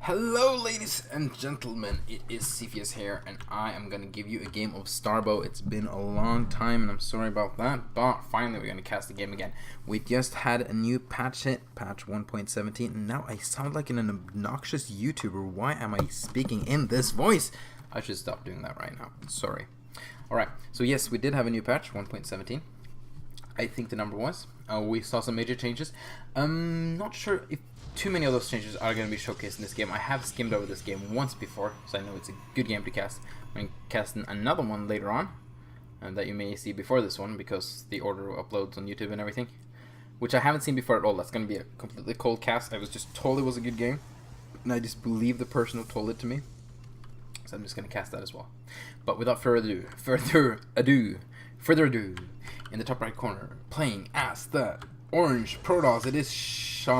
Hello ladies and gentlemen, it is Cepheus here and I am going to give you a game of Starbow. It's been a long time and I'm sorry about that, but finally we're going to cast the game again. We just had a new patch hit, patch 1.17, and now I sound like an obnoxious YouTuber. Why am I speaking in this voice? I should stop doing that right now, sorry. Alright, so yes, we did have a new patch, 1.17. I think the number was. We saw some major changes. Not sure if too many of those changes are going to be showcased in this game. I have skimmed over this game once before, so I know it's a good game to cast. I'm going to cast another one later on, that you may see before this one, because the order uploads on YouTube and everything, which I haven't seen before at all. That's going to be a completely cold cast. I was just told it was a good game, and I just believe the person who told it to me, so I'm just going to cast that as well. But without further ado, in the top right corner, playing as the orange Protoss, it is Shamanas.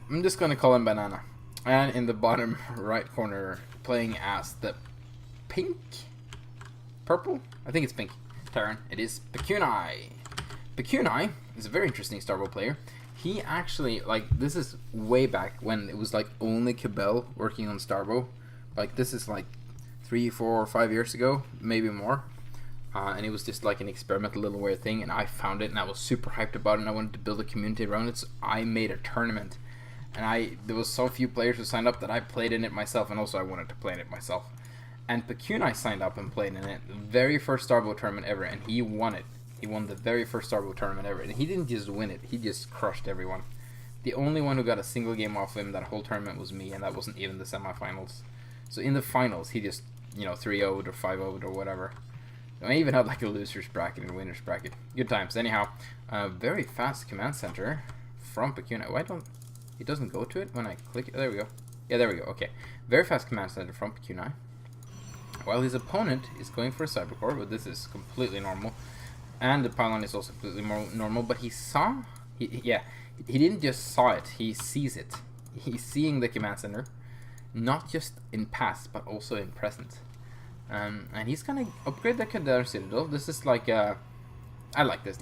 I'm just gonna call him Banana. And in the bottom right corner, playing as the purple? I think it's pink. Terran. It is Puccini. Puccini is a very interesting Starbow player. He actually, this is way back when it was only Cabell working on Starbow. This is 3, 4, 5 years ago, maybe more. And it was just an experimental little weird thing, and I found it and I was super hyped about it and I wanted to build a community around it, so I made a tournament. And there was so few players who signed up that I played in it myself, and also I wanted to play in it myself. And Puccini signed up and played in it, the very first Starbow tournament ever, and he won it. He won the very first Starbow tournament ever, and he didn't just win it, he just crushed everyone. The only one who got a single game off him that whole tournament was me, and that wasn't even the semifinals. So in the finals, he just, 3-0'd or 5-0'd or whatever. I even had a loser's bracket and a winner's bracket. Good times. Anyhow, very fast command center from Puccini. Why don't it doesn't go to it when I click it? There we go. Yeah, there we go. Okay, very fast command center from Puccini. While his opponent is going for a cybercore, but this is completely normal, and the pylon is also completely normal. But he saw, he didn't just saw it. He sees it. He's seeing the command center, not just in past but also in present. And he's gonna upgrade the Caldera Citadel. This is I like this.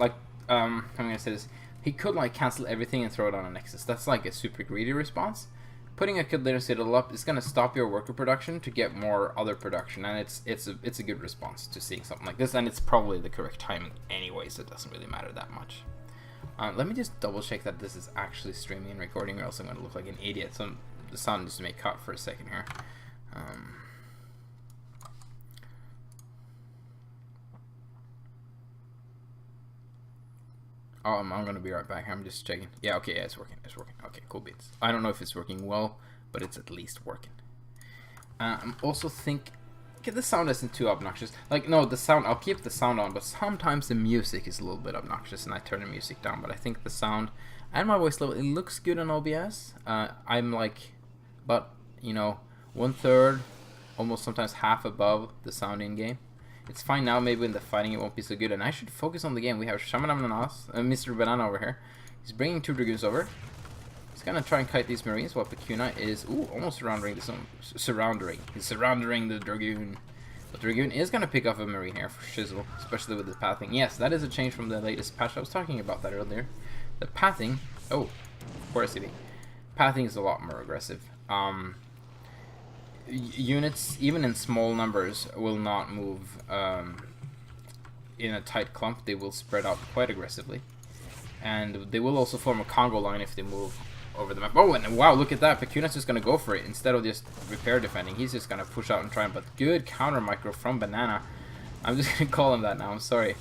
I'm gonna say this. He could cancel everything and throw it on a Nexus. That's a super greedy response. Putting a Caldera Citadel up is gonna stop your worker production to get more other production, and it's a good response to seeing something like this, and it's probably the correct timing anyway, so it doesn't really matter that much. Let me just double check that this is actually streaming and recording, or else I'm gonna look like an idiot. So the sound just may cut for a second here. I'm gonna be right back. I'm just checking. Yeah, okay, yeah, it's working. It's working. Okay, cool beans. I don't know if it's working well, but it's at least working. I'm also okay, the sound isn't too obnoxious. No, the sound, I'll keep the sound on, but sometimes the music is a little bit obnoxious, and I turn the music down. But I think the sound and my voice level, it looks good on OBS. I'm about 1/3, almost sometimes half above the sound in game. It's fine now. Maybe in the fighting it won't be so good, and I should focus on the game. We have Shamanas, Mr. Banana over here. He's bringing 2 Dragoons over. He's gonna try and kite these Marines while Puccini is almost surrounding the He's surrounding the Dragoon. The Dragoon is gonna pick off a Marine here for shizzle, especially with the pathing. Yes, that is a change from the latest patch. I was talking about that earlier. The pathing. Oh, where is he? Pathing is a lot more aggressive. Units, even in small numbers, will not move in a tight clump. They will spread out quite aggressively, and they will also form a Congo line if they move over the map. Oh, and wow, look at that. Puccini's just going to go for it instead of just repair defending. He's just going to push out and try, but good counter micro from Banana. I'm just going to call him that now, I'm sorry.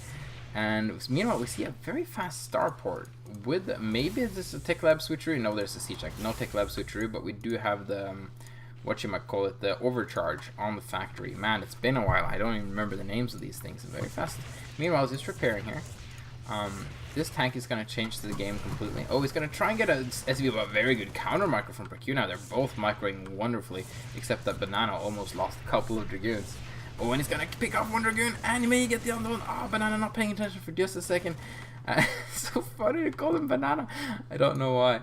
And meanwhile, we see a very fast starport with, maybe this is a tech lab switchery. No, there's a siege check. No tech lab switchery, but we do have the the overcharge on the factory. Man, it's been a while. I don't even remember the names of these things. Very fast. Meanwhile, just repairing here. This tank is going to change the game completely. Oh, he's going to try and get a SB, a very good counter micro from Puccini. They're both microing wonderfully, except that Banana almost lost a couple of Dragoons. Oh, and he's going to pick off one Dragoon, and he may get the other one. Oh, Banana not paying attention for just a second. It's so funny to call him Banana. I don't know why.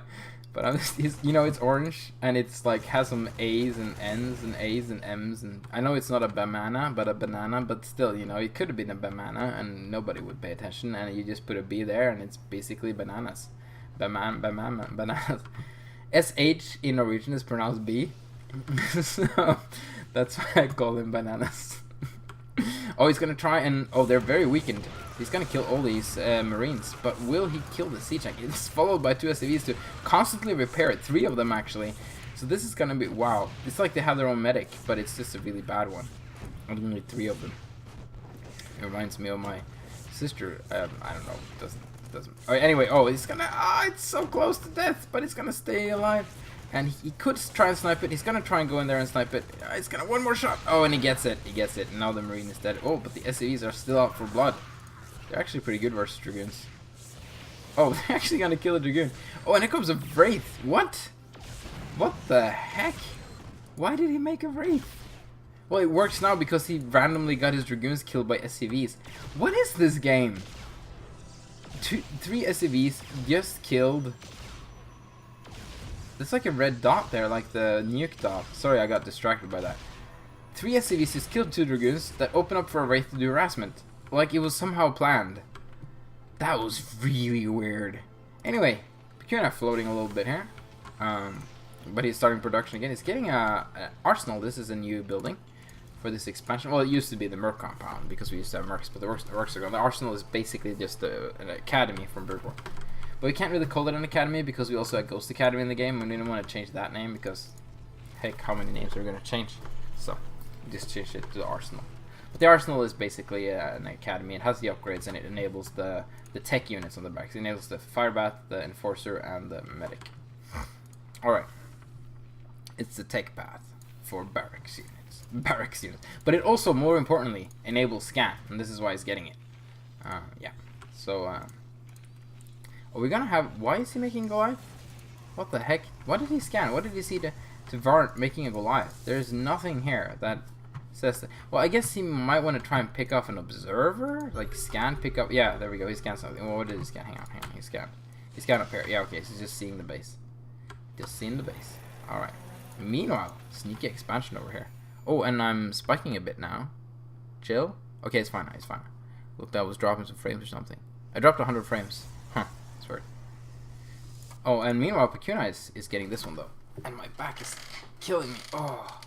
But I'm just, it's orange, and it's has some A's and N's and A's and M's, and I know it's not a banana, but a banana, but still, it could have been a banana, and nobody would pay attention, and you just put a B there, and it's basically bananas. Bananas. SH in Norwegian is pronounced B. So that's why I call them bananas. Oh, he's gonna try and... Oh, they're very weakened. He's gonna kill all these Marines. But will he kill the siege tank? It's followed by 2 SCVs to constantly repair it. 3 of them, actually. So this is gonna be... Wow. It's like they have their own medic, but it's just a really bad one. Only 3 of them. It reminds me of my sister. I don't know. Doesn't. Oh, anyway, oh, he's gonna... Ah, it's so close to death, but he's gonna stay alive. And he could try and snipe it. He's gonna try and go in there and snipe it. He's gonna... One more shot. Oh, and he gets it. He gets it. Now the Marine is dead. Oh, but the SCVs are still out for blood. They're actually pretty good versus Dragoons. Oh, they're actually gonna kill a Dragoon. Oh, and here comes a Wraith. What? What the heck? Why did he make a Wraith? Well, it works now because he randomly got his Dragoons killed by SCVs. What is this game? 3 SCVs just killed... There's like a red dot there, like the nuke dot. Sorry, I got distracted by that. 3 SCVs just killed 2 Dragoons that open up for a Wraith to do harassment. Like it was somehow planned. That was really weird. Anyway, Puccini floating a little bit here. But he's starting production again. He's getting an arsenal. This is a new building for this expansion. Well, it used to be the Merc compound because we used to have Mercs, but the Mercs are gone. The arsenal is basically just an academy from Bird War. But we can't really call it an academy because we also had Ghost Academy in the game, and we didn't want to change that name because, heck, how many names are we going to change? So, we just changed it to the Arsenal. But the Arsenal is basically an academy. It has the upgrades, and it enables the tech units on the back. It enables the Firebat, the Enforcer, and the Medic. Alright. It's the tech path for barracks units. But it also, more importantly, enables scan, and this is why he's getting it. Yeah. So, are we gonna have... Why is he making Goliath? What the heck? What did he scan? What did he see to warrant making a Goliath? There's nothing here that says that. Well, I guess he might want to try and pick off an observer? Like, scan, pick up... Yeah, there we go. He scanned something. Well, what did he scan? Hang on. He scanned. He scanned up here. Yeah, okay. So he's just seeing the base. Just seeing the base. Alright. Meanwhile, sneaky expansion over here. Oh, and I'm spiking a bit now. Chill. Okay, it's fine. It's fine. Looked, I was dropping some frames or something. I dropped 100 frames. Huh. That's weird. Oh, and meanwhile, Puccini is getting this one, though. And my back is killing me. Oh.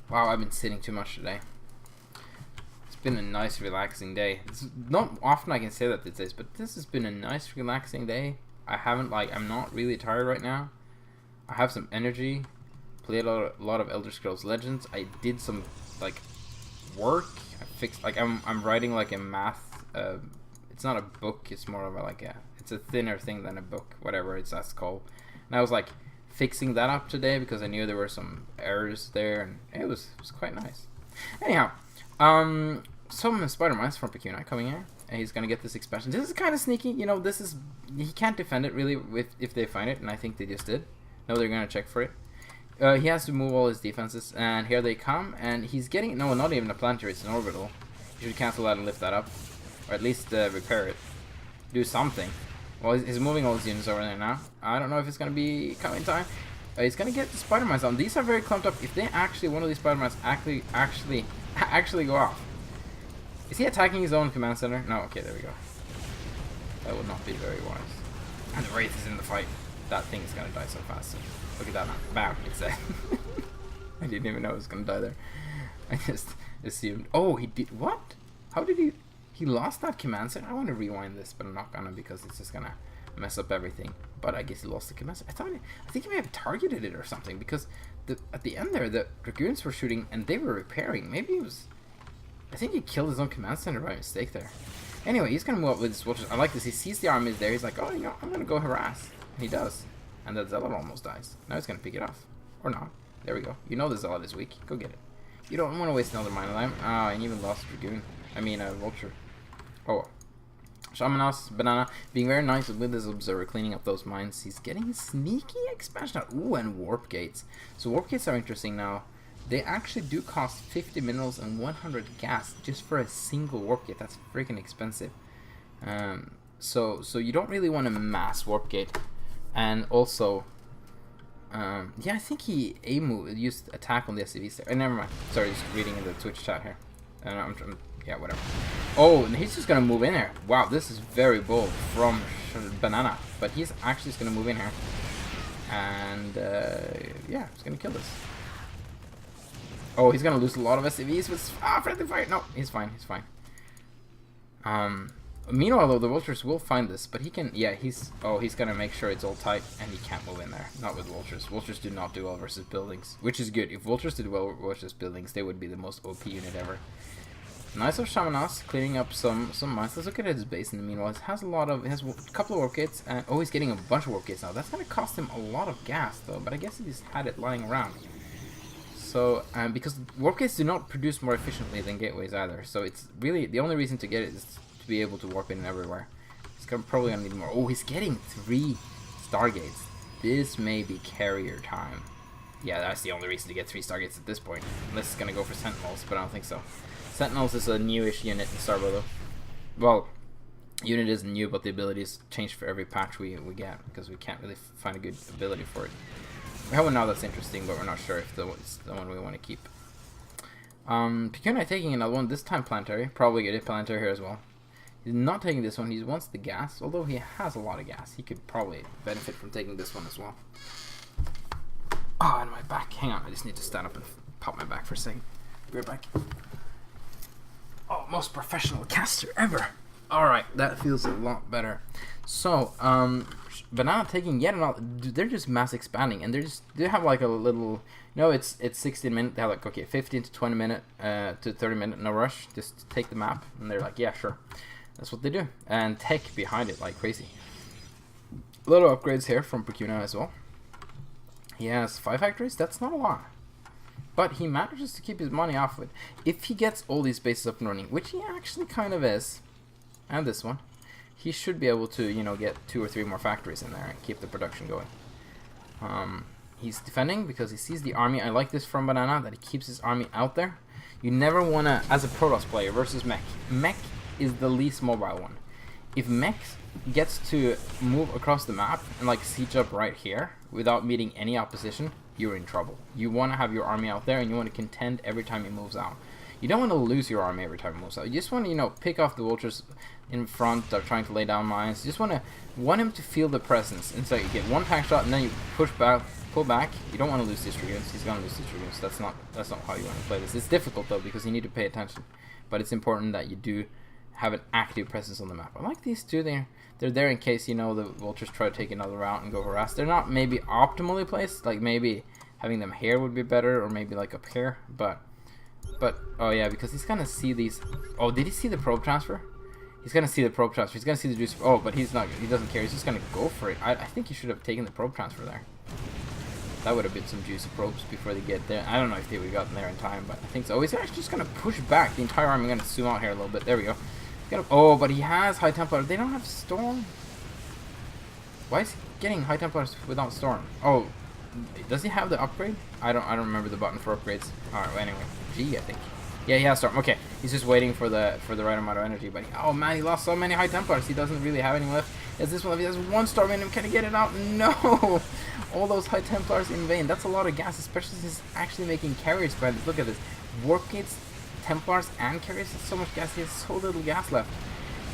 Wow, I've been sitting too much today. It's been a nice, relaxing day. It's not often I can say that these days, but this has been a nice, relaxing day. I'm not really tired right now. I have some energy. Played a lot of Elder Scrolls Legends. I did some, like, work. I fixed, like, I'm writing, like, a math, it's not a book, it's more of it's a thinner thing than a book, whatever that's called. And I was, like, fixing that up today because I knew there were some errors there, and it was quite nice. Anyhow, some Spider-Mans from Puccini coming here, and he's gonna get this expansion. This is kind of sneaky, you know, he can't defend it, really, if they find it, and I think they just did. No, they're gonna check for it. He has to move all his defenses, and here they come, and he's getting... No, not even a planetary, it's an orbital. You should cancel that and lift that up. Or at least repair it. Do something. Well, he's moving all his units over there now. I don't know if it's going to be coming time. He's going to get the Spider-Mans on. These are very clumped up. If they actually, one of these Spider-Mans actually go off. Is he attacking his own command center? No, okay, there we go. That would not be very wise. And the Wraith is in the fight. That thing is going to die so fast. So look at that now. Bam, it's dead. I didn't even know it was going to die there. I just assumed. Oh, he did. What? How did he... He lost that command center? I want to rewind this, but I'm not going to because it's just going to mess up everything. But I guess he lost the command center. I think he may have targeted it or something because at the end there, the Dragoons were shooting and they were repairing. Maybe it was... I think he killed his own command center by mistake there. Anyway, he's going to move up with his watches. I like this. He sees the armies there. He's like, oh, you know, I'm going to go harass. And he does. And the Zealot almost dies. Now he's going to pick it off. Or not. There we go. You know the Zealot is weak. Go get it. You don't want to waste another mine line. Ah, and even lost a Dragoon. I mean, a Vulture. Oh. Shamanas, Banana, being very nice with his Observer, cleaning up those mines. He's getting sneaky expansion out. Ooh, and Warp Gates. So Warp Gates are interesting now. They actually do cost 50 minerals and 100 gas just for a single Warp Gate. That's freaking expensive. So you don't really want to mass Warp Gate. And also, yeah, I think he used attack on the SCVs there. Never mind. Sorry, just reading in the Twitch chat here. Yeah, whatever. Oh, and he's just gonna move in here. Wow, this is very bold from Banana. But he's actually just gonna move in here. And, yeah, he's gonna kill this. Oh, he's gonna lose a lot of SCVs with friendly fire. No, he's fine, he's fine. Meanwhile, though, the vultures will find this, but he can, yeah, he's gonna make sure it's all tight, and he can't move in there. Not with vultures. Vultures do not do well versus buildings, which is good. If vultures did well versus buildings, they would be the most OP unit ever. Nice of Shamanas, clearing up some mines. Let's look at his base in the meanwhile. It has a couple of warp gates, and oh, he's getting a bunch of warp gates now. That's gonna cost him a lot of gas, though, but I guess he just had it lying around. So, because warp gates do not produce more efficiently than gateways either, so it's really, the only reason to get it is to be able to warp in everywhere. He's probably gonna need more. Oh, he's getting 3 Stargates. This may be carrier time. Yeah, that's the only reason to get 3 Stargates at this point. Unless it's gonna go for Sentinels, but I don't think so. Sentinels is a newish unit in Starbow, though. Well, unit isn't new, but the abilities change for every patch we get, because we can't really find a good ability for it. We have one now that's interesting, but we're not sure if it's the one we want to keep. Puccini taking another one, this time planetary. Probably get a planetary here as well. He's not taking this one, he wants the gas, although he has a lot of gas. He could probably benefit from taking this one as well. Oh, and my back. Hang on, I just need to stand up and pop my back for a second. Be right back. Oh, most professional caster ever. Alright, that feels a lot better. So, Banana taking yet another. They're just mass expanding, and they have like a little. No, it's 16 minutes. They have like, okay, 15 to 20 minute to 30 minute, no rush. Just take the map, and they're like, yeah, sure. That's what they do, and tech behind it like crazy. Little upgrades here from Puccini as well. He has 5 factories. That's not a lot. But he manages to keep his money off of it. If he gets all these bases up and running, which he actually kind of is, and this one, he should be able to, you know, get 2 or 3 more factories in there and keep the production going. He's defending because he sees the army. I like this from Banana, that he keeps his army out there. You never want to, as a Protoss player versus Mech. Mech is the least mobile one. If Mech gets to move across the map and like siege up right here without meeting any opposition, you're in trouble. You want to have your army out there, and you want to contend every time he moves out. You don't want to lose your army every time he moves out. You just want to, you know, pick off the vultures in front that are trying to lay down mines. You just want him to feel the presence. And so you get 1 pack shot, and then you pull back. You don't want to lose these dragoons. He's gonna lose these dragoons. That's not how you want to play this. It's difficult though, because you need to pay attention. But it's important that you do have an active presence on the map. I like these two. They're there in case, you know, the vultures try to take another route and go harass. They're not maybe optimally placed. Like maybe having them here would be better, or maybe like up here. But oh yeah, because he's gonna see these. Oh, did he see the probe transfer? He's gonna see the probe transfer. He's gonna see the juice. Oh, but he's not. He doesn't care. He's just gonna go for it. I think he should have taken the probe transfer there. That would have been some juicy probes before they get there. I don't know if they would have gotten there in time, but I think so. Oh, he's actually just gonna push back the entire army. I'm gonna zoom out here a little bit. There we go. Oh, but he has High Templar. They don't have Storm. Why is he getting High Templars without Storm? Oh, does he have the upgrade? I don't remember the button for upgrades. Alright, well, anyway. G, I think. Yeah, he has Storm. Okay, he's just waiting for the right amount of energy. But oh man, he lost so many High Templars. He doesn't really have any left. Is this one? If he has 1 Storm in him, can he get it out? No! All those High Templars in vain. That's a lot of gas, especially since he's actually making carriers behind this. Look at this. Warp gates, Templars, and carriers. That's so much gas. He has so little gas left.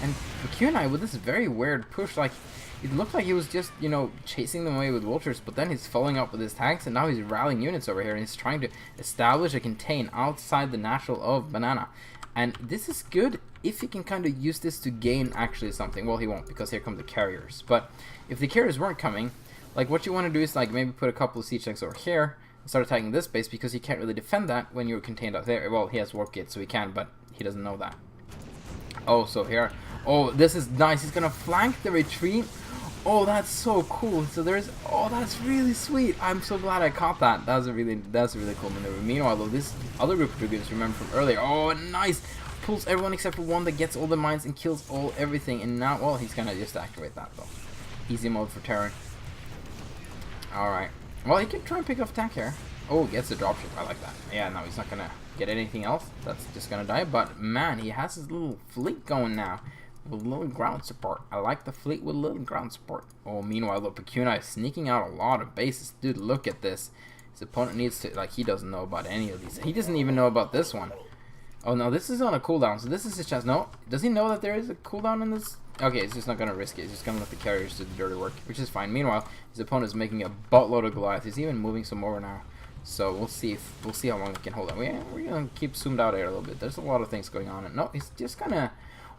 And Puccini with this very weird push, like, it looked like he was just, you know, chasing them away with vultures, but then he's following up with his tanks, and now he's rallying units over here, and he's trying to establish a contain outside the natural of Banana. And this is good if he can kind of use this to gain actually something. Well, he won't, because here come the carriers. But if the carriers weren't coming, like, what you want to do is, like, maybe put a couple of siege tanks over here and start attacking this base, because he can't really defend that when you're contained out there. Well, he has warp gates, so he can, but he doesn't know that. Oh, so here. Oh, this is nice. He's gonna flank the retreat. Oh, that's so cool. So there's. Oh, that's really sweet. I'm so glad I caught that. That's a really cool maneuver. Meanwhile, though, this other group of dragoons, remember from earlier. Oh, nice. Pulls everyone except for one that gets all the mines and kills everything. And now, well, he's gonna just activate that though. Easy mode for Terran. All right. Well, he can try and pick off tank here. Oh, gets the dropship. I like that. Yeah, no, he's not gonna get anything else. That's just gonna die. But man, he has his little fleet going now. With little ground support. I like the fleet with little ground support. Oh, meanwhile, the Puccini is sneaking out a lot of bases. Dude, look at this. His opponent needs to, like, he doesn't know about any of these. He doesn't even know about this one. Oh no, this is on a cooldown, so this is his chance. No, does he know that there is a cooldown in this? Okay, he's just not gonna risk it. He's just gonna let the carriers do the dirty work, which is fine. Meanwhile, his opponent is making a buttload of Goliath. He's even moving some more now. So we'll see how long he can hold on. We're gonna keep zoomed out here a little bit. There's a lot of things going on. And no, he's just gonna.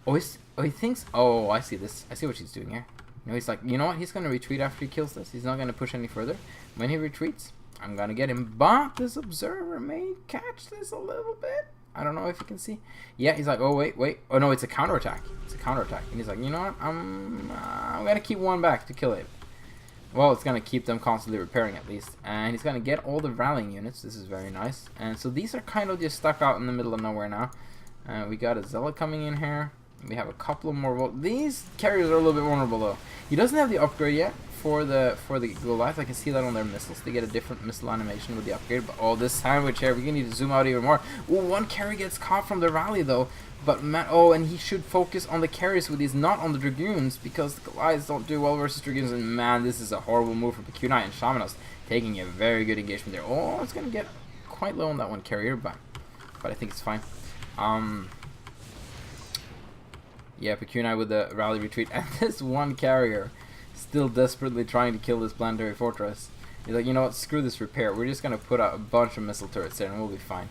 Oh, he thinks. Oh, I see this. I see what he's doing here. You know, he's like, you know what? He's gonna retreat after he kills this. He's not gonna push any further. When he retreats, I'm gonna get him. But this observer may catch this a little bit. I don't know if you can see. Yeah, he's like, oh wait. Oh no, it's a counterattack. It's a counterattack. And he's like, you know what? I'm gonna keep one back to kill it. Well, it's gonna keep them constantly repairing at least. And he's gonna get all the rallying units. This is very nice. And so these are kind of just stuck out in the middle of nowhere now. We got a zealot coming in here. We have a couple of more. These carriers are a little bit vulnerable though. He doesn't have the upgrade yet for the Goliath. I can see that on their missiles. They get a different missile animation with the upgrade. But oh, this sandwich here, we're gonna need to zoom out even more. Ooh, one carry gets caught from the rally though. But man, oh, and he should focus on the carries with these, not on the dragoons, because the Goliaths don't do well versus dragoons. And man, this is a horrible move for Puccini and Shamanas, taking a very good engagement there. Oh, it's gonna get quite low on that one carrier, but I think it's fine. Yeah, Puccini with the rally retreat, and this one carrier still desperately trying to kill this planetary fortress. He's like, you know what, screw this repair. We're just gonna put out a bunch of missile turrets there and we'll be fine.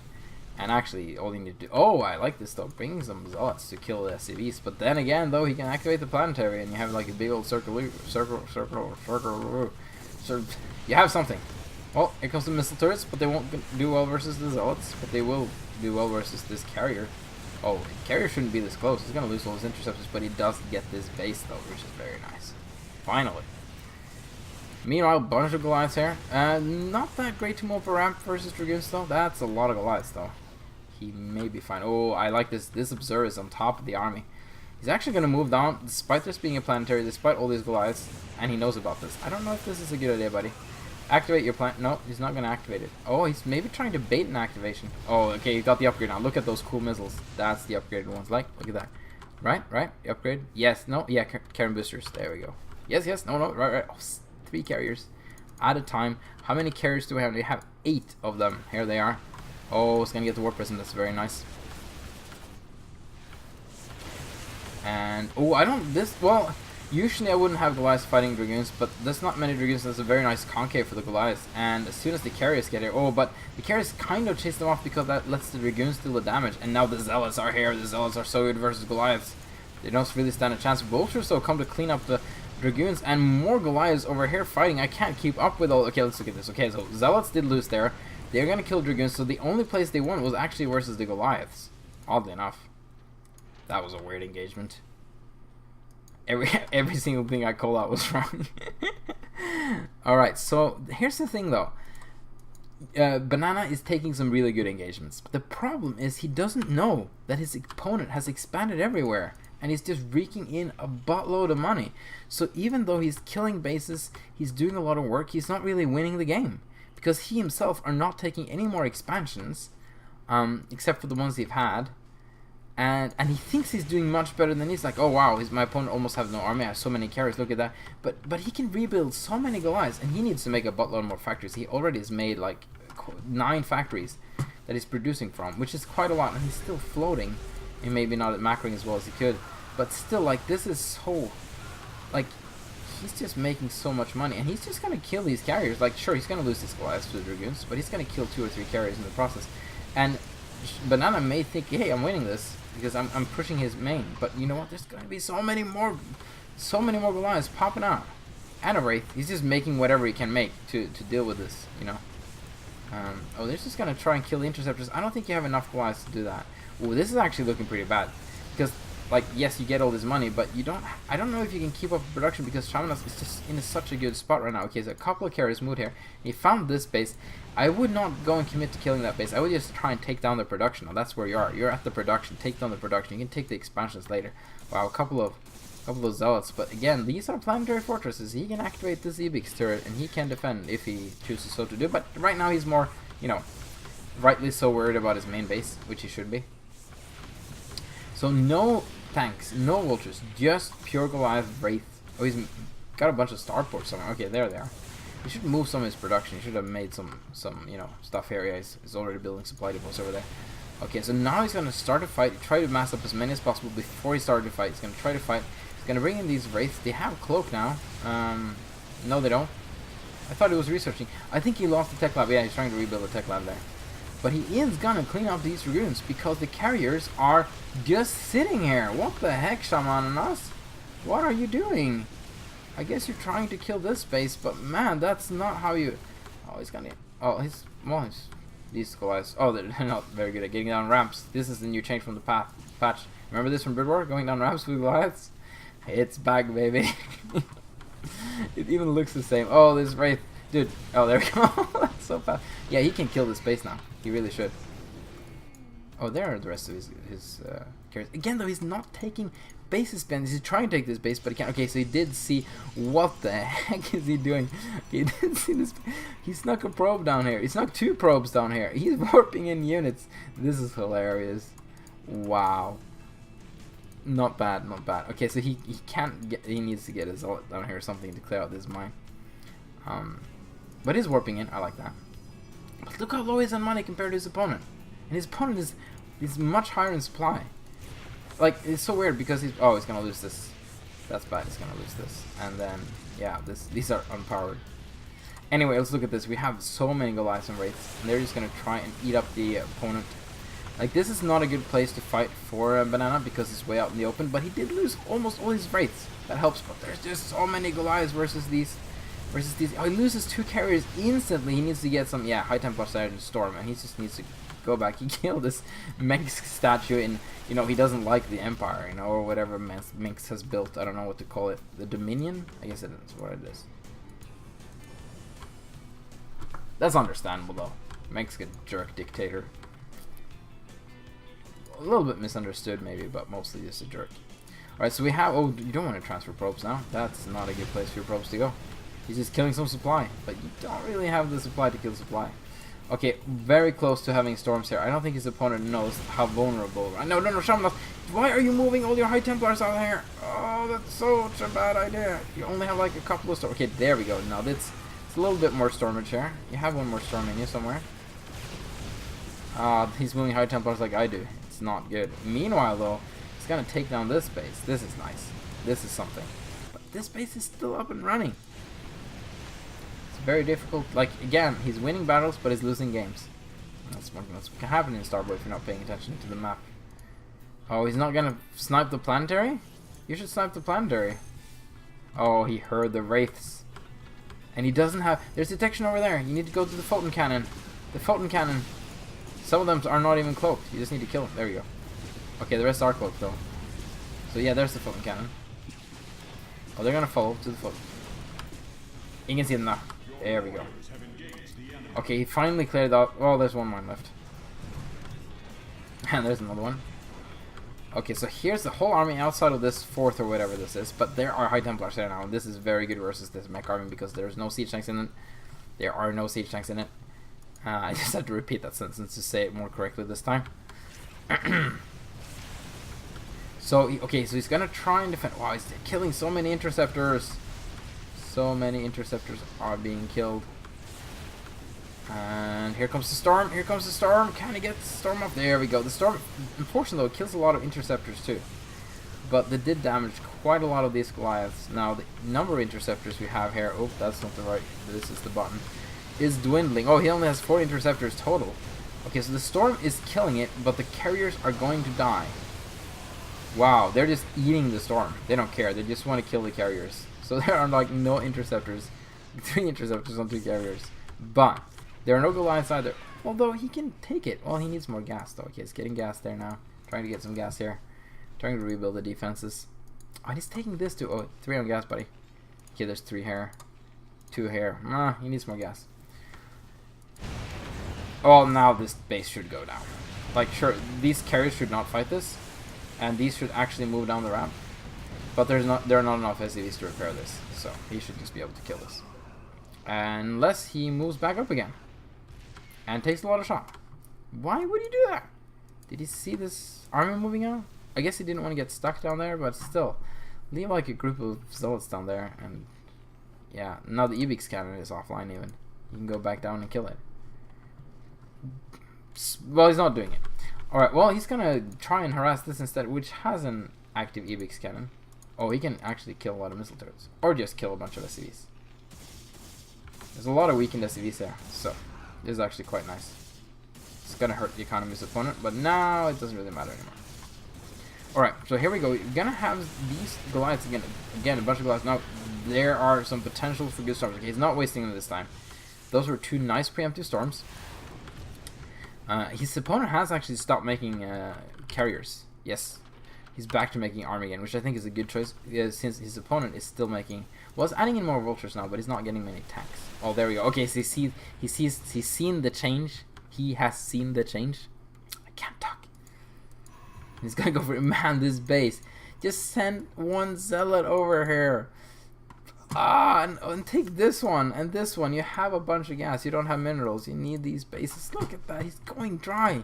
And actually, all you need to do... Oh, I like this though, bringing some zealots to kill the SCVs. But then again, though, he can activate the planetary and you have like a big old circle. You have something. Well, here comes the missile turrets, but they won't do well versus the zealots. But they will do well versus this carrier. Oh, the carrier shouldn't be this close. He's going to lose all his interceptors, but he does get this base, though, which is very nice. Finally. Meanwhile, bunch of Goliaths here. Not that great to move a ramp versus Dragoons, though. That's a lot of Goliaths, though. He may be fine. Oh, I like this. This observer is on top of the army. He's actually going to move down, despite this being a planetary, despite all these Goliaths, and he knows about this. I don't know if this is a good idea, buddy. Activate your plant. No, he's not going to activate it. Oh, he's maybe trying to bait an activation. Oh, okay, he got the upgrade now. Look at those cool missiles. That's the upgraded ones. Like, look at that. Right? The upgrade? Yes, no, yeah, Karen boosters. There we go. Yes, no, right. Oh, 3 carriers at a time. How many carriers do we have? We have 8 of them. Here they are. Oh, it's going to get the warp prism. That's very nice. And, oh, well... Usually I wouldn't have Goliaths fighting Dragoons, but there's not many Dragoons. That's a very nice concave for the Goliaths. And as soon as the carriers get here, oh, but the carriers kind of chase them off because that lets the Dragoons deal the damage. And now the Zealots are here. The Zealots are so good versus Goliaths. They don't really stand a chance. Vultures, though, come to clean up the Dragoons. And more Goliaths over here fighting. I can't keep up with all... Okay, let's look at this. Okay, so Zealots did lose there. They're going to kill Dragoons, so the only place they won was actually versus the Goliaths. Oddly enough. That was a weird engagement. Every single thing I called out was wrong. Alright, so here's the thing though. Banana is taking some really good engagements. But the problem is he doesn't know that his opponent has expanded everywhere. And he's just raking in a buttload of money. So even though he's killing bases, he's doing a lot of work, he's not really winning the game. Because he himself are not taking any more expansions. Except for the ones they've had. And he thinks he's doing much better than he's like, oh wow, my opponent almost has no army, I have so many carriers, look at that. But he can rebuild so many Goliaths, and he needs to make a buttload more factories. He already has made like 9 factories that he's producing from, which is quite a lot, and he's still floating. And maybe not at macroing as well as he could, but still, like, this is so, like, he's just making so much money, and he's just gonna kill these carriers. Like, sure, he's gonna lose his Goliaths to the Dragoons, but he's gonna kill 2 or 3 carriers in the process. And Banana may think, hey, I'm winning this because I'm pushing his main, but you know what? There's gonna be so many more Goliaths popping out. And a Wraith, he's just making whatever he can make to deal with this, you know. Oh, they're just gonna try and kill the interceptors. I don't think you have enough Goliaths to do that. Ooh, this is actually looking pretty bad because, like, yes, you get all this money, but you don't. I don't know if you can keep up production because Shamanas is just in such a good spot right now. Okay, so a couple of carriers moved here. He found this base. I would not go and commit to killing that base. I would just try and take down the production. Now that's where you are. You're at the production. Take down the production. You can take the expansions later. Wow, a couple of zealots. But again, these are planetary fortresses. He can activate this Ebix turret and he can defend if he chooses so to do. But right now he's more, you know, rightly so worried about his main base, which he should be. So no tanks, no vultures, just pure Goliath Wraith. Oh, he's got a bunch of starports somewhere. Okay, there they are. He should move some of his production. He should have made some you know, stuff here. Yeah, he's already building supply depots over there. Okay, so now he's gonna start a fight, try to mass up as many as possible before he started the fight. He's gonna try to fight. He's gonna bring in these wraiths. They have cloak now. No, they don't. I thought he was researching. I think he lost the tech lab. Yeah, he's trying to rebuild the tech lab there. But he is gonna clean up these dragoons because the carriers are just sitting here. What the heck, Shamanas? What are you doing? I guess you're trying to kill this base, but man, that's not how you... Oh, he's gonna... Oh, these guys... Oh, they're not very good at getting down ramps. This is the new change from the patch. Remember this from Bid War? Going down ramps with Goliaths? It's back, baby. It even looks the same. Oh, this Wraith. Dude. Oh, there we go. That's so fast. Yeah, he can kill this base now. He really should. Oh, there are the rest of his carriers. Again, though, he's not taking bases spins. He's trying to take this base, but he can't. Okay, so he did see. What the heck is he doing? He did see this. He snuck a probe down here. He snuck 2 probes down here. He's warping in units. This is hilarious. Wow. Not bad, not bad. Okay, so he can't get. He needs to get his ult down here or something to clear out this mine. But he's warping in. I like that. But look how low he is on money compared to his opponent. And his opponent is much higher in supply. Like, it's so weird because he's gonna lose this. That's bad. He's gonna lose this. And then yeah, these are unpowered. Anyway, let's look at this. We have so many Goliaths and Wraiths, and they're just gonna try and eat up the opponent. Like, this is not a good place to fight for Banana because it's way out in the open, but he did lose almost all his Wraiths. That helps, but there's just so many Goliaths versus these. Oh, he loses 2 carriers instantly. He needs to get some, yeah, High Templar Side and Storm, and he just needs to go back. He killed this Minx statue, and, you know, he doesn't like the Empire, you know, or whatever Minx has built. I don't know what to call it. The Dominion? I guess it is what it is. That's understandable, though. Minx a jerk dictator. A little bit misunderstood, maybe, but mostly just a jerk. Alright, so we have... Oh, you don't want to transfer probes now. That's not a good place for your probes to go. He's just killing some supply, but you don't really have the supply to kill supply. Okay, very close to having storms here. I don't think his opponent knows how vulnerable... No, Shamanas! Why are you moving all your High Templars out here? Oh, that's such a bad idea. You only have like a couple of storms. Okay, there we go. Now, it's a little bit more stormage here. You have one more storm in you somewhere. He's moving High Templars like I do. It's not good. Meanwhile, though, he's gonna take down this base. This is nice. This is something. But this base is still up and running. It's very difficult. Like, again, he's winning battles, but he's losing games. That's what can happen in Starbow if you're not paying attention to the map. Oh, he's not gonna snipe the planetary? You should snipe the planetary. Oh, he heard the wraiths. And he doesn't have... There's detection over there. You need to go to the Photon Cannon. The Photon Cannon. Some of them are not even cloaked. You just need to kill them. There we go. Okay, the rest are cloaked, though. So, yeah, there's the Photon Cannon. Oh, they're gonna fall to the foot. You can see them now. There we go. Okay, he finally cleared out. Oh, there's one more left. And there's another one. Okay, so here's the whole army outside of this 4th or whatever this is. But there are High Templars there now. And this is very good versus this mech army because there's no siege tanks in it. There are no siege tanks in it. I just have to repeat that sentence to say it more correctly this time. So, okay, so he's gonna try and defend. Wow, he's killing so many interceptors. So many interceptors are being killed. And here comes the storm. Here comes the storm. Can he get the storm off? There we go. The storm, unfortunately, though, kills a lot of interceptors too. But they did damage quite a lot of these Goliaths. Now, the number of interceptors we have here. Oh, that's not the right. This is the button. Is dwindling. Oh, he only has 4 interceptors total. Okay, so the storm is killing it, but the carriers are going to die. Wow, they're just eating the storm. They don't care. They just want to kill the carriers. So there are like no interceptors. 3 interceptors on 2 carriers. But there are no Goliaths either. Although he can take it. Well, he needs more gas though. Okay, he's getting gas there now. Trying to get some gas here. Trying to rebuild the defenses. Oh, he's taking this too. Oh, 3 on gas, buddy. Okay, there's 3 here. 2 here. Nah, he needs more gas. Oh, now this base should go down. Like, sure, these carriers should not fight this. And these should actually move down the ramp. But there are not enough SCVs to repair this. So he should just be able to kill this. Unless he moves back up again. And takes a lot of shot. Why would he do that? Did he see this army moving out? I guess he didn't want to get stuck down there, but still. Leave like a group of zealots down there. And yeah, now the Ebix cannon is offline even. You can go back down and kill it. Well, he's not doing it. Alright, well, he's gonna try and harass this instead, which has an active EBX cannon. Oh, he can actually kill a lot of missile turrets. Or just kill a bunch of SCVs. There's a lot of weakened SCVs there, so this is actually quite nice. It's gonna hurt the economy's opponent, but now it doesn't really matter anymore. Alright, so here we go. We're gonna have these Goliaths again. Again, a bunch of Goliaths. Now, there are some potential for good storms. Okay, he's not wasting them this time. Those were two nice preemptive storms. His opponent has actually stopped making carriers. Yes. He's back to making army again, which I think is a good choice, since his opponent is still making... Well, he's adding in more vultures now, but he's not getting many tanks. Oh, there we go. Okay, so he's seen the change. He has seen the change. I can't talk. He's gonna go for it. Man, this base. Just send one zealot over here. And take this one and this one. You have a bunch of gas. You don't have minerals. You need these bases. Look at that. He's going dry.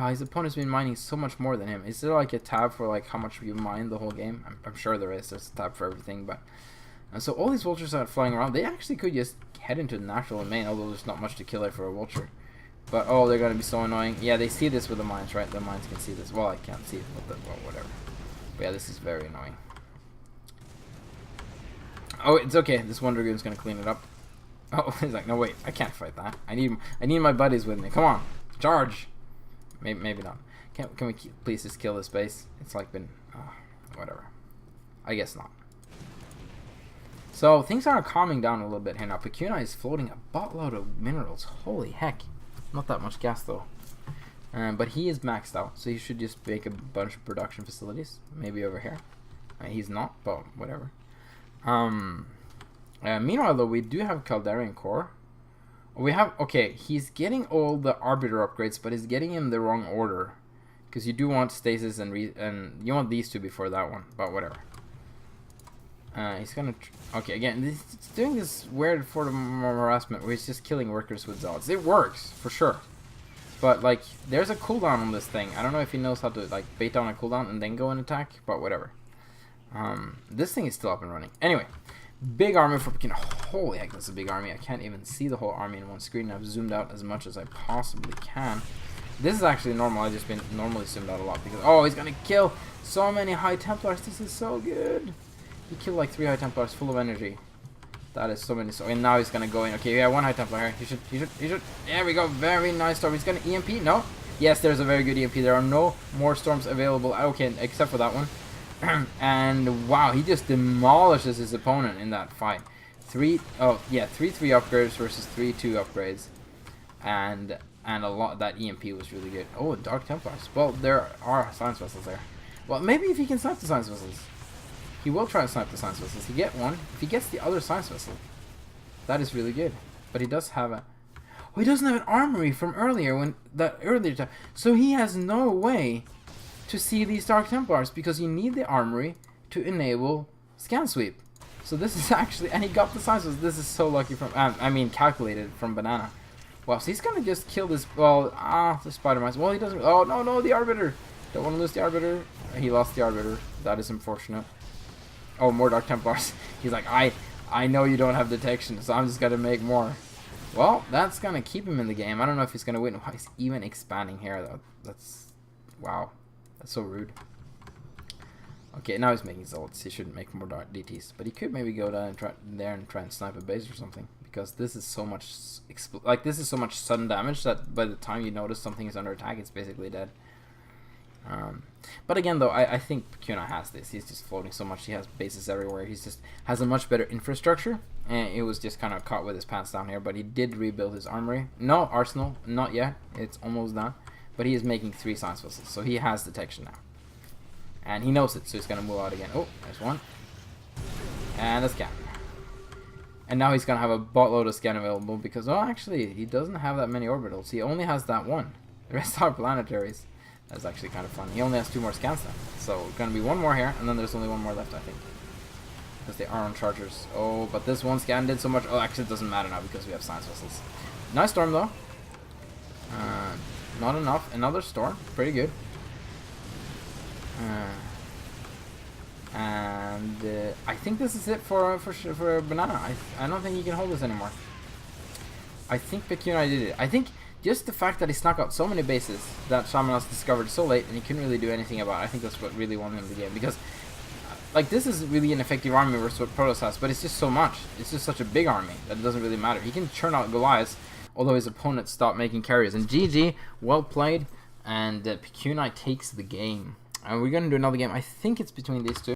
His opponent's been mining so much more than him. Is there like a tab for like how much you mine the whole game? I'm sure there is. There's a tab for everything. But so all these vultures that are flying around, they actually could just head into the natural main, although there's not much to kill it for a vulture. But oh, they're gonna be so annoying. Yeah, they see this with the mines, right? The mines can see this. Well, I can't see it, but well, whatever. But yeah, this is very annoying. Oh, it's okay. This one Dragoon's gonna clean it up. Oh, he's like, no, wait, I can't fight that. I need my buddies with me. Come on, charge. Maybe not. Can we please just kill this base? It's like been, whatever. I guess not. So things are calming down a little bit here now. Puccini is floating a buttload of minerals. Holy heck! Not that much gas though. But he is maxed out, so he should just make a bunch of production facilities. Maybe over here. He's not, but whatever. Meanwhile, though, we do have Caldarian Core. We have, okay, he's getting all the Arbiter upgrades, but he's getting in the wrong order. Because you do want Stasis and you want these two before that one, but whatever. He's gonna, okay, again, he's doing this weird form of harassment where he's just killing workers with zealots. It works, for sure. But, like, there's a cooldown on this thing. I don't know if he knows how to, like, bait down a cooldown and then go and attack, but whatever. This thing is still up and running. Anyway, big army for Puccini. Holy heck, that's a big army. I can't even see the whole army in one screen. I've zoomed out as much as I possibly can. This is actually normal. I've just been normally zoomed out a lot because, oh, he's gonna kill so many High Templars. This is so good. He killed like 3 High Templars full of energy. That is so many. And now he's gonna go in. Okay, we have 1 High Templar here. He should. There we go. Very nice storm. He's gonna EMP. No. Yes, there's a very good EMP. There are no more storms available. Okay, except for that one. And wow, he just demolishes his opponent in that fight. 3-3 upgrades versus 3-2 upgrades, and a lot. That EMP was really good. Oh, Dark Templars. Well, there are science vessels there. Well, maybe if he can snipe the science vessels, he will try to snipe the science vessels. He get one. If he gets the other science vessel, that is really good. But he does have a. Oh, he doesn't have an armory from earlier earlier time. So he has no way to see these Dark Templars because you need the armory to enable scan sweep. So this is actually, and he got the science vessels. This is so lucky from, calculated from Banana. Wow, so he's gonna just kill this. Well, the spider mines. Well, he doesn't. Oh no, the Arbiter. Don't want to lose the Arbiter. He lost the Arbiter. That is unfortunate. Oh, more Dark Templars. He's like, I know you don't have detection, so I'm just gonna make more. Well, that's gonna keep him in the game. I don't know if he's gonna win. He's even expanding here though. That's, wow, that's so rude. Okay, now he's making zealots. He shouldn't make more DTs, but he could maybe go down and try and snipe a base or something. Because this is so much this is so much sudden damage that by the time you notice something is under attack, it's basically dead. But again, though, I think Puccini has this. He's just floating so much. He has bases everywhere. He's just has a much better infrastructure. And it was just kind of caught with his pants down here. But he did rebuild his armory. No, arsenal. Not yet. It's almost done. But he is making 3 science vessels. So he has detection now. And he knows it. So he's going to move out again. Oh, there's one. And a scan. And now he's going to have a buttload of scan available. Because, oh, actually, he doesn't have that many orbitals. He only has that one. The rest are planetaries. That's actually kind of fun. He only has 2 more scans now. So, going to be 1 more here, and then there's only 1 more left, I think. Because they are on chargers. Oh, but this one scan did so much. Oh, actually, it doesn't matter now because we have science vessels. Nice storm, though. Not enough. Another storm. Pretty good. I think this is it for Banana. I don't think he can hold this anymore. I think Puccini did it. I think just the fact that he snuck out so many bases that Shamanas discovered so late and he couldn't really do anything about it, I think that's what really won him the game. Because, like, this is really an effective army versus what Protoss has, but it's just so much. It's just such a big army that it doesn't really matter. He can churn out Goliaths, although his opponents stop making carriers. And GG, well played, and Puccini takes the game. And we're going to do another game. I think it's between these two.